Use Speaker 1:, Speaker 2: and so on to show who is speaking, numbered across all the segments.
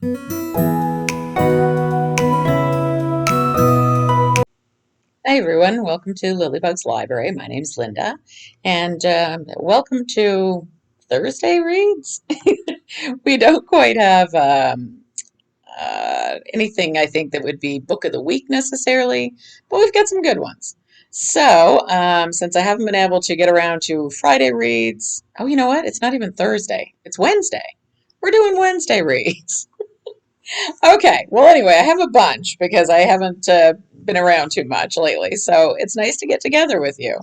Speaker 1: Hi everyone, welcome to Lilybugs Library. My name's Linda, and welcome to Thursday Reads. We don't quite have anything I think that would be Book of the Week necessarily, but we've got some good ones. So, since I haven't been able to get around to Friday Reads, oh, you know what? It's not even Thursday, it's Wednesday. We're doing Wednesday Reads. Okay, well, anyway, I have a bunch because I haven't been around too much lately, so it's nice to get together with you.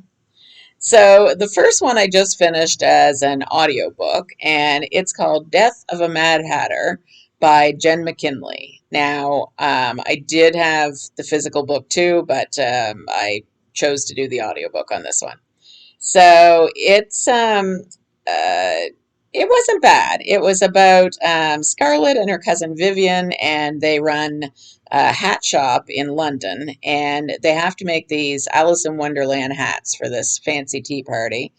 Speaker 1: So, the first one I just finished as an audiobook, and it's called Death of a Mad Hatter by Jen McKinley. Now, I did have the physical book too, but I chose to do the audiobook on this one. So uh, it wasn't bad. It was about Scarlett and her cousin Vivian, and they run a hat shop in London, and they have to make these Alice in Wonderland hats for this fancy tea party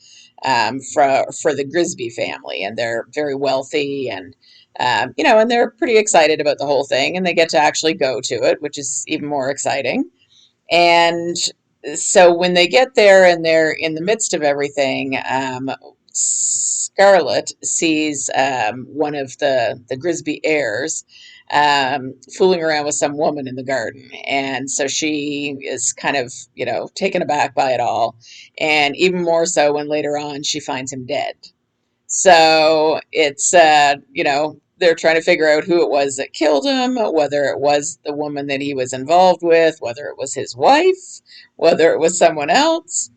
Speaker 1: for the Grisby family, and they're very wealthy and. And they're pretty excited about the whole thing, and they get to actually go to it, which is even more exciting. And so when they get there and they're in the midst of everything, Scarlett sees one of the Grisby heirs fooling around with some woman in the garden. And so she is kind of, taken aback by it all. And even more so when later on she finds him dead. So it's, they're trying to figure out who it was that killed him, whether it was the woman that he was involved with, whether it was his wife, whether it was someone else.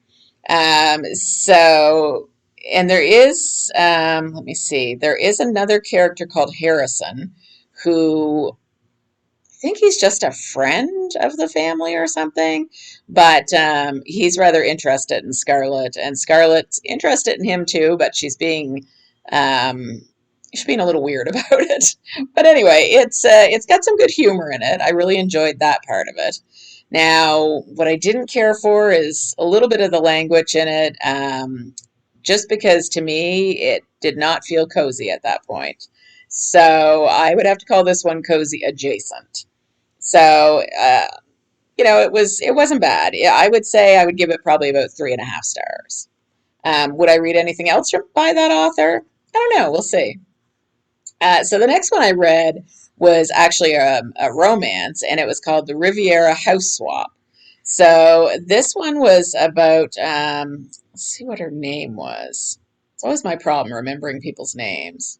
Speaker 1: So, and there is, let me see, there is another character called Harrison who I think he's just a friend of the family or something, but he's rather interested in Scarlett, and Scarlett's interested in him too, but um, she's being a little weird about it. But anyway, it's got some good humor in it. I really enjoyed that part of it. Now, what I didn't care for is a little bit of the language in it, just because to me it did not feel cozy at that point. So I would have to call this one cozy adjacent. So, it wasn't bad. Yeah, I would say I would give it probably about 3.5 stars. Would I read anything else by that author? I don't know. We'll see. So the next one I read was actually a romance, and it was called The Riviera House Swap. So this one was about, let's see what her name was. It's always my problem remembering people's names.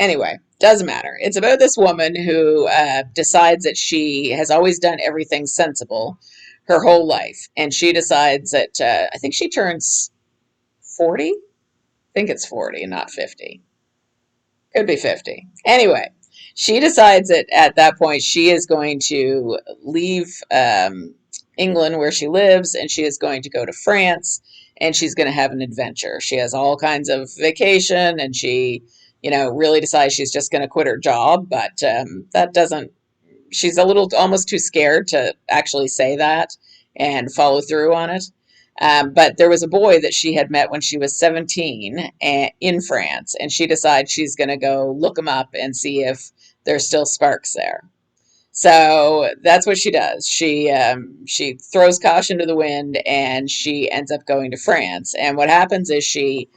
Speaker 1: Anyway, doesn't matter. It's about this woman who decides that she has always done everything sensible her whole life. And she decides that, I think she turns 40. I think it's 40 and not 50. Could be 50. Anyway, she decides that at that point she is going to leave England where she lives, and she is going to go to France, and she's going to have an adventure. She has all kinds of vacation, and she, really decides she's just going to quit her job, but that doesn't, she's a little almost too scared to actually say that and follow through on it. But there was a boy that she had met when she was 17 in France, and she decides she's going to go look him up and see if there's still sparks there. So that's what she does. She throws caution to the wind, and she ends up going to France. And what happens is she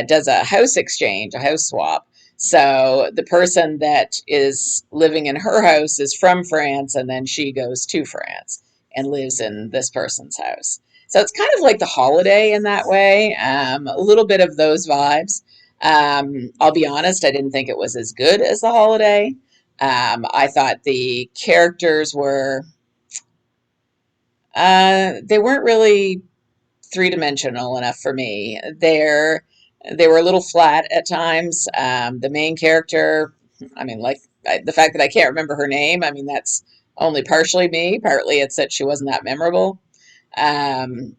Speaker 1: does a house exchange, a house swap. So the person that is living in her house is from France, and then she goes to France and lives in this person's house. So it's kind of like The Holiday in that way, a little bit of those vibes. I'll be honest, I didn't think it was as good as The Holiday. I thought the characters they weren't really three-dimensional enough for me. They were a little flat at times. The main character, I mean, the fact that I can't remember her name, I mean, that's only partially me. Partly it's that she wasn't that memorable. Um,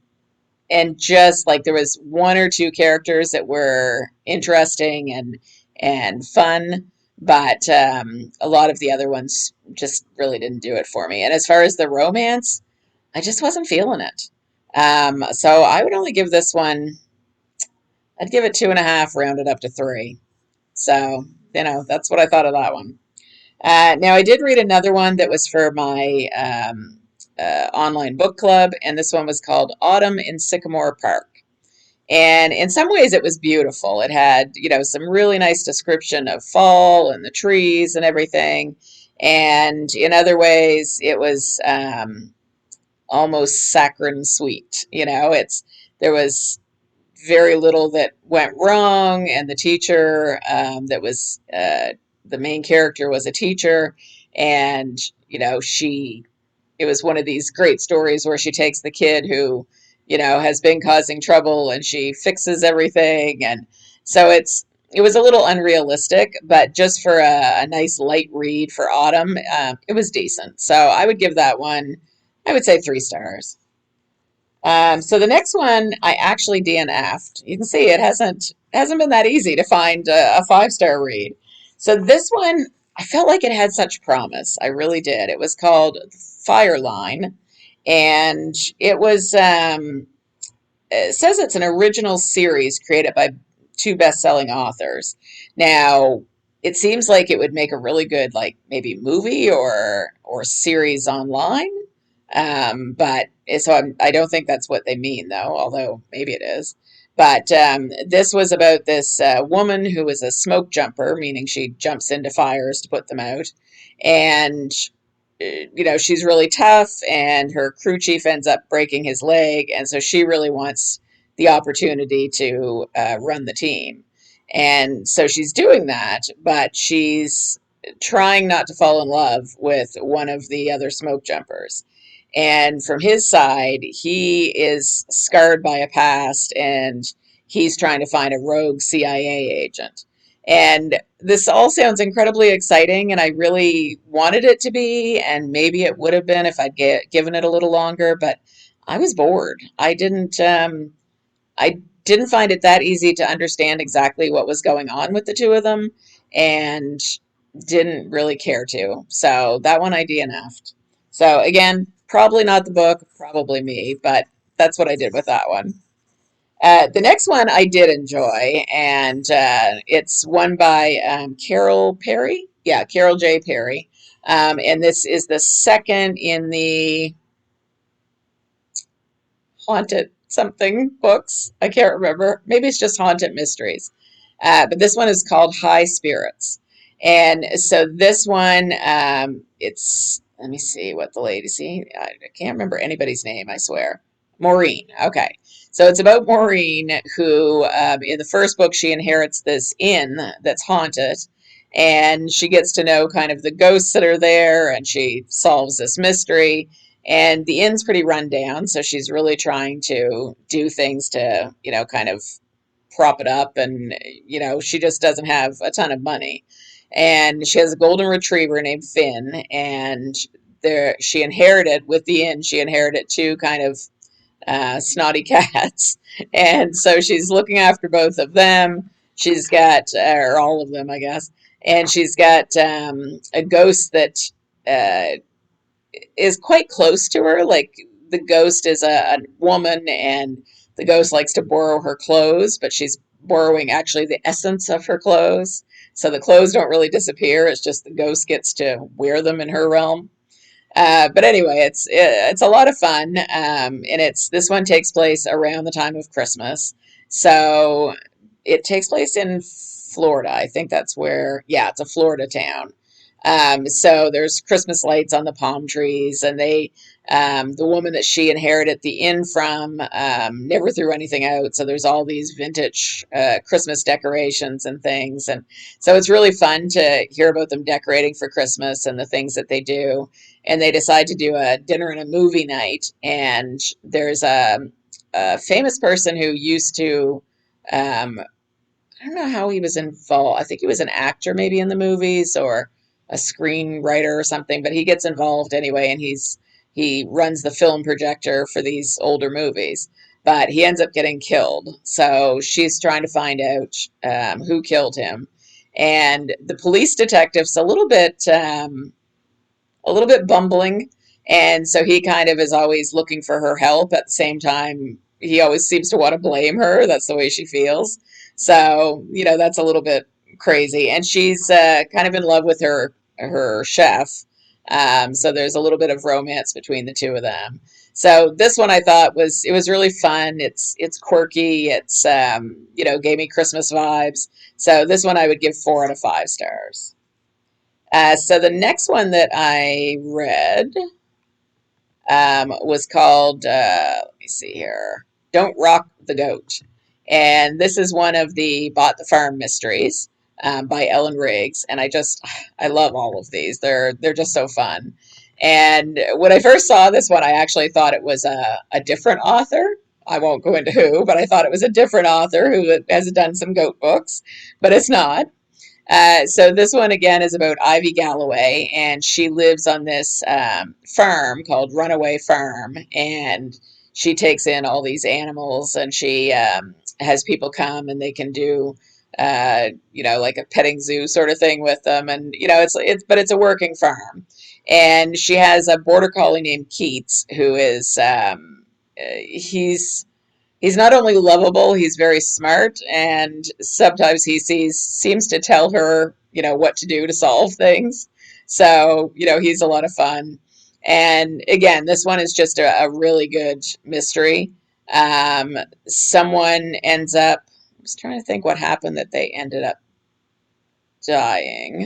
Speaker 1: and just like there was one or two characters that were interesting and fun, but a lot of the other ones just really didn't do it for me. And as far as the romance, I just wasn't feeling it. So I would only give this one, I'd give it 2.5, rounded up to 3. So that's what I thought of that one. Now, I did read another one that was for my online book club, and this one was called Autumn in Sycamore Park. And in some ways, it was beautiful. It had, some really nice description of fall and the trees and everything. And in other ways, it was almost saccharine sweet. There was very little that went wrong, and the teacher that was the main character was a teacher, and she it was one of these great stories where she takes the kid who has been causing trouble and she fixes everything, and so it was a little unrealistic, but just for a nice light read for autumn, it was decent. So I would give that one, I would say 3 stars. So the next one I actually DNF'd. You can see it hasn't been that easy to find a 5-star read. So this one, I felt like it had such promise. I really did. It was called Fireline, and it says it's an original series created by 2 best-selling authors. Now, it seems like it would make a really good, like, maybe movie or series online. But so I don't think that's what they mean, though, although maybe it is. But this was about this woman who was a smoke jumper, meaning she jumps into fires to put them out. And she's really tough, and her crew chief ends up breaking his leg, and so she really wants the opportunity to run the team. And so she's doing that, but she's trying not to fall in love with one of the other smoke jumpers. And from his side, he is scarred by a past, and he's trying to find a rogue CIA agent. And this all sounds incredibly exciting, and I really wanted it to be, and maybe it would have been if I'd given it a little longer, but I was bored. I didn't find it that easy to understand exactly what was going on with the two of them, and didn't really care to. So that one I DNF'd. So again, probably not the book, probably me, but that's what I did with that one. The next one I did enjoy, and it's one by Carol Perry. Yeah, Carol J. Perry. And this is the second in the Haunted something books. I can't remember. Maybe it's just Haunted Mysteries. But this one is called High Spirits. And so this one, let me see what the lady, see, I can't remember anybody's name, I swear. Maureen. Okay. So it's about Maureen, who in the first book, she inherits this inn that's haunted. And she gets to know kind of the ghosts that are there, and she solves this mystery. And the inn's pretty run down, so she's really trying to do things to, kind of prop it up. And, she just doesn't have a ton of money. And she has a golden retriever named Finn, and she inherited, with the inn, she inherited 2 kind of snotty cats. And so she's looking after both of them. She's got, or all of them, I guess. And she's got a ghost that is quite close to her. Like, the ghost is a woman, and the ghost likes to borrow her clothes, but she's borrowing actually the essence of her clothes. So the clothes don't really disappear. It's just the ghost gets to wear them in her realm. But anyway, it's a lot of fun, and this one takes place around the time of Christmas. So it takes place in Florida. I think that's where, yeah, it's a Florida town. So there's Christmas lights on the palm trees, and the woman that she inherited the inn from never threw anything out. So there's all these vintage Christmas decorations and things. And so it's really fun to hear about them decorating for Christmas and the things that they do. And they decide to do a dinner and a movie night. And there's a famous person who used to, I don't know how he was involved. I think he was an actor maybe in the movies, or a screenwriter or something, but he gets involved anyway, and he runs the film projector for these older movies. But he ends up getting killed. So she's trying to find out who killed him. And the police detective's a little bit bumbling, and so he kind of is always looking for her help. At the same time, he always seems to want to blame her. That's the way she feels. So, that's a little bit crazy, and she's kind of in love with her chef. So there's a little bit of romance between the two of them. So this one I thought was really fun. It's quirky. It's gave me Christmas vibes. So this one I would give 4 out of 5 stars. So the next one that I read was called, let me see here, Don't Rock the Goat. And this is one of the Bought the Farm mysteries by Ellen Riggs. And I love all of these. They're just so fun. And when I first saw this one, I actually thought it was a different author. I won't go into who, but I thought it was a different author who has done some goat books, but it's not. So this one again is about Ivy Galloway, and she lives on this farm called Runaway Farm, and she takes in all these animals, and she has people come and they can do, like a petting zoo sort of thing with them, and but it's a working farm, and she has a border collie named Keats who is he's not only lovable, he's very smart, and sometimes seems to tell her, what to do to solve things. So, he's a lot of fun. And again, this one is just a really good mystery. Someone ends up, I was trying to think what happened that they ended up dying.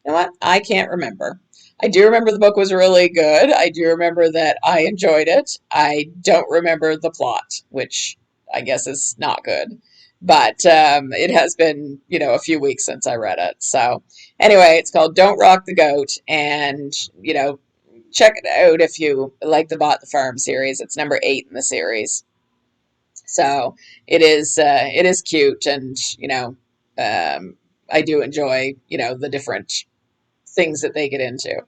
Speaker 1: You know what? I can't remember. I do remember the book was really good. I do remember that I enjoyed it. I don't remember the plot, which I guess is not good. But it has been, a few weeks since I read it. So anyway, it's called Don't Rock the Goat. And, check it out if you like the Bought the Farm series. It's number 8 in the series. So it is cute. And, I do enjoy, the different things that they get into.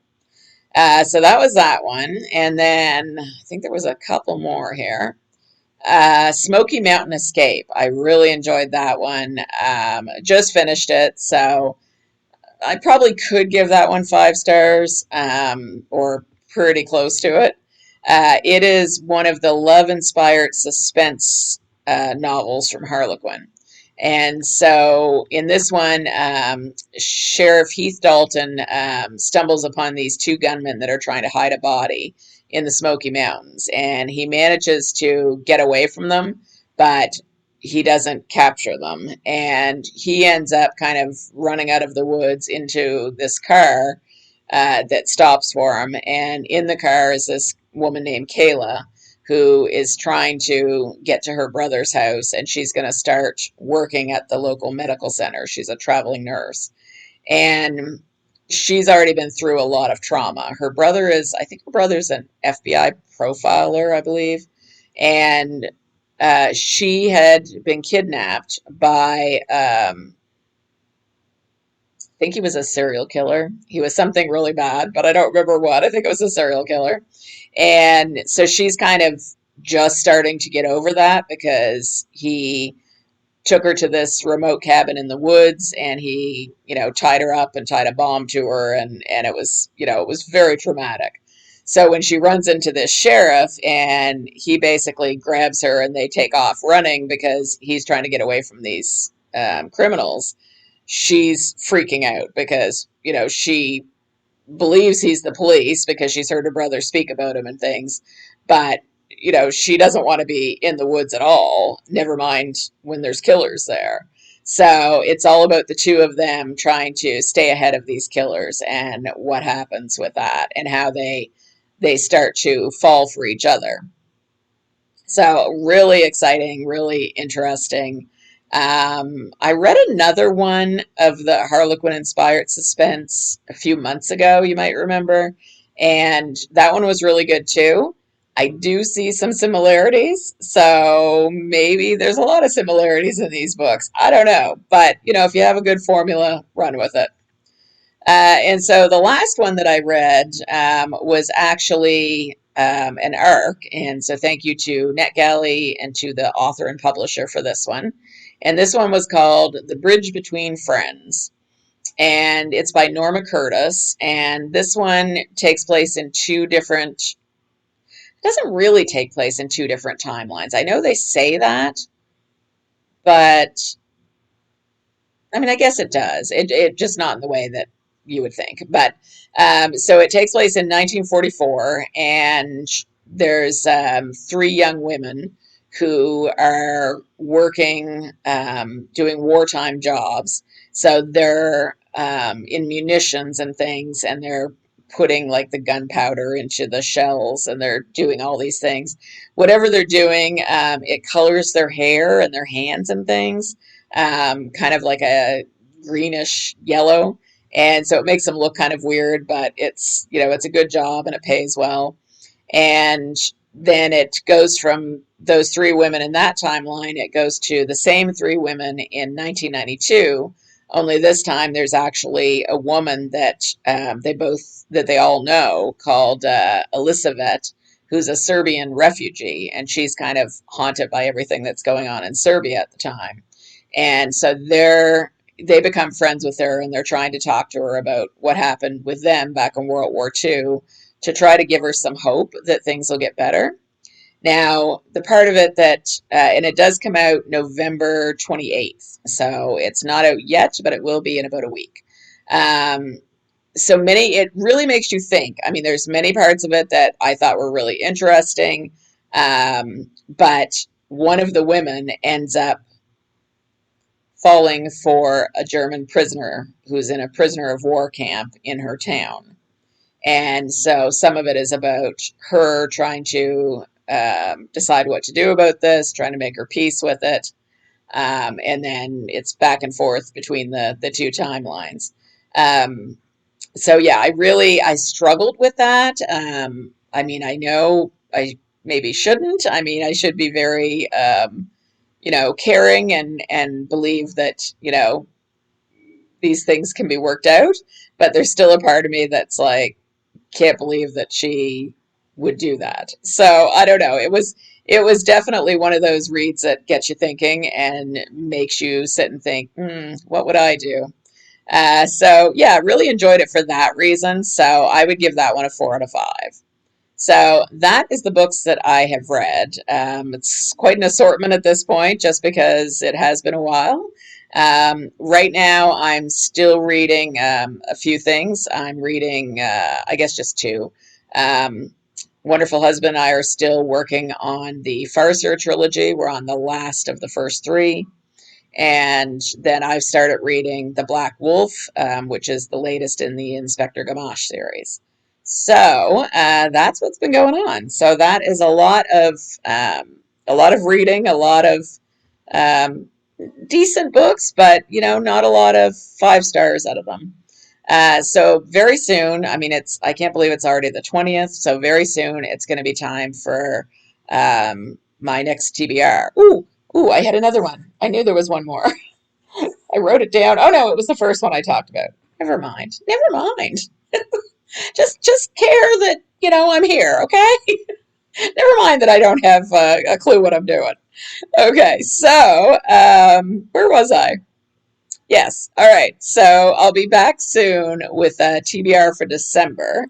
Speaker 1: So that was that one. And then I think there was a couple more here. Smoky Mountain Escape. I really enjoyed that one. Just finished it. So I probably could give that one 5 stars, or pretty close to it. It is one of the love-inspired suspense novels from Harlequin. And so in this one, Sheriff Heath Dalton stumbles upon these 2 gunmen that are trying to hide a body in the Smoky Mountains. And he manages to get away from them, but he doesn't capture them. And he ends up kind of running out of the woods into this car that stops for him. And in the car is this woman named Kayla, who is trying to get to her brother's house, and she's going to start working at the local medical center. She's a traveling nurse. And she's already been through a lot of trauma. I think her brother's an FBI profiler, I believe. And she had been kidnapped by, I think he was a serial killer. He was something really bad, but I don't remember what. I think it was a serial killer. And so she's kind of just starting to get over that because he took her to this remote cabin in the woods, and he, tied her up and tied a bomb to her, and it was, it was very traumatic. So when she runs into this sheriff, and he basically grabs her, and they take off running because he's trying to get away from these criminals, she's freaking out because, she believes he's the police because she's heard her brother speak about him and things, but she doesn't want to be in the woods at all, never mind when there's killers there. So it's all about the 2 of them trying to stay ahead of these killers and what happens with that and how they start to fall for each other. So really exciting, really interesting. I read another one of the Harlequin-inspired suspense a few months ago, you might remember, and that one was really good too. I do see some similarities, so maybe there's a lot of similarities in these books. I don't know, but if you have a good formula, run with it. And so the last one that I read was actually an ARC. And so thank you to NetGalley and to the author and publisher for this one. And this one was called The Bridge Between Friends. And it's by Norma Curtis. And this one takes place in 2 different, it doesn't really take place in 2 different timelines. I know they say that, but I mean, I guess it does. It just not in the way that you would think. But so it takes place in 1944, and there's three young women who are working, doing wartime jobs. So they're in munitions and things, and they're putting like the gunpowder into the shells, and they're doing all these things. Whatever they're doing, it colors their hair and their hands and things, kind of like a greenish yellow. And so it makes them look kind of weird, but it's, it's a good job and it pays well. And then it goes from those three women in that timeline, it goes to the same three women in 1992. Only this time there's actually a woman that they all know called Elisabeth, who's a Serbian refugee, and she's kind of haunted by everything that's going on in Serbia at the time. And so they become friends with her, and they're trying to talk to her about what happened with them back in World War II to try to give her some hope that things will get better. Now, the part of it that, and it does come out November 28th, so it's not out yet, but it will be in about a week. It really makes you think. I mean, there's many parts of it that I thought were really interesting, but one of the women ends up falling for a German prisoner who's in a prisoner of war camp in her town. And so some of it is about her trying to decide what to do about this, trying to make her peace with it. And then it's back and forth between the two timelines. So yeah, I struggled with that. I mean, I know I maybe shouldn't. I mean, I should be very, caring and believe that, these things can be worked out. But there's still a part of me that's like, can't believe that she would do that. So I don't know. It was definitely one of those reads that gets you thinking and makes you sit and think, what would I do? So yeah, really enjoyed it for that reason. So I would give that one a 4 out of 5. So that is the books that I have read. It's quite an assortment at this point, just because it has been a while. Right now, I'm still reading a few things. I'm reading, I guess, just two. Um, Wonderful Husband and I are still working on the Farseer trilogy. We're on the last of the first three. And then I've started reading The Black Wolf, which is the latest in the Inspector Gamache series. So that's what's been going on. So that is a lot of reading, a lot of um, decent books, but not a lot of 5 stars out of them. So very soon, I mean, I can't believe it's already the 20th. So very soon, it's going to be time for my next TBR. Ooh, I had another one. I knew there was one more. I wrote it down. Oh no, it was the first one I talked about. Never mind. Never mind. Just care that I'm here. Okay. Never mind that I don't have a clue what I'm doing. Okay, so where was I? Yes. All right. So I'll be back soon with TBR for December,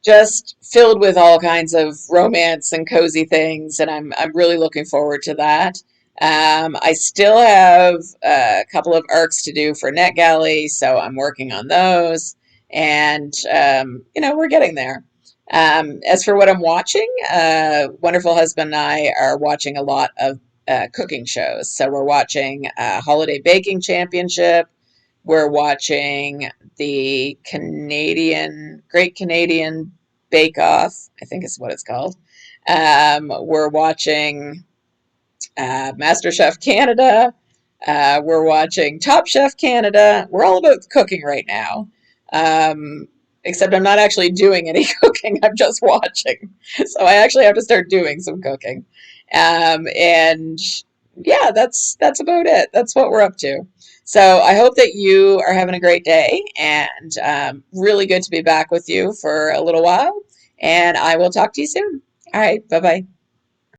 Speaker 1: just filled with all kinds of romance and cozy things, and I'm really looking forward to that. I still have a couple of arcs to do for NetGalley, so I'm working on those, and we're getting there. As for what I'm watching, Wonderful Husband and I are watching a lot of cooking shows. So we're watching Holiday Baking Championship. We're watching the Great Canadian Bake Off, I think is what it's called. We're watching MasterChef Canada. We're watching Top Chef Canada. We're all about cooking right now. Except I'm not actually doing any cooking. I'm just watching. So I actually have to start doing some cooking. And yeah, that's about it. That's what we're up to. So I hope that you are having a great day, and really good to be back with you for a little while. And I will talk to you soon. All right. Bye-bye.